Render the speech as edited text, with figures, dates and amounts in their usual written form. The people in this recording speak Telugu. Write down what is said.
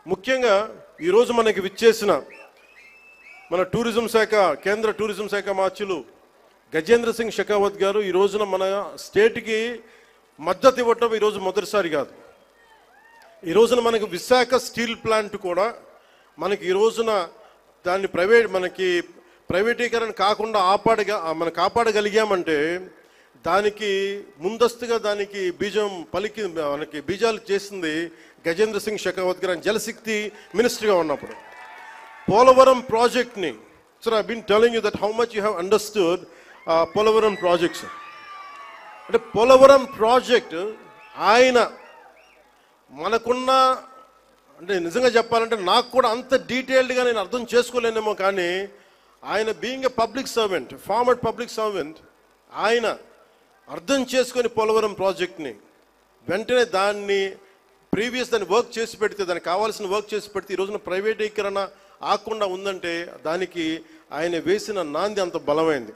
ముఖ్యంగా ఈరోజు మనకి విచ్చేసిన మన టూరిజం శాఖ కేంద్ర టూరిజం శాఖ మార్చులు గజేంద్ర సింగ్ షెకావత్ గారు ఈ రోజున మన స్టేట్కి మద్దతు ఇవ్వటం ఈరోజు మొదటిసారి కాదు. ఈ రోజున మనకి విశాఖ స్టీల్ ప్లాంట్ కూడా మనకి ఈ రోజున దాన్ని ప్రైవేటీకరణ కాకుండా మనం కాపాడగలిగామంటే దానికి ముందస్తుగా దానికి మనకి బీజాలు చేసింది గజేంద్ర సింగ్ షెకావత్ గారు జలశక్తి మినిస్టర్గా ఉన్నప్పుడు. పోలవరం ప్రాజెక్ట్ని sir I been telling you that how much you have understood Polavaram projects. అంటే పోలవరం ప్రాజెక్ట్ ఆయన మనకున్న అంటే నిజంగా చెప్పాలంటే నాకు కూడా అంత డీటెయిల్డ్గా నేను అర్థం చేసుకోలేనేమో, కానీ ఆయన being a public servant, former public servant, ఆయన అర్థం చేసుకొని పోలవరం ప్రాజెక్ట్ని వెంటనే దాన్ని వర్క్ చేసి పెడితే, దానికి కావాల్సిన వర్క్ చేసి పెడితే ఈ రోజున ప్రైవేటీకరణ ఆకుండా ఉందంటే దానికి ఆయన వేసిన నాంది అంత బలమైంది.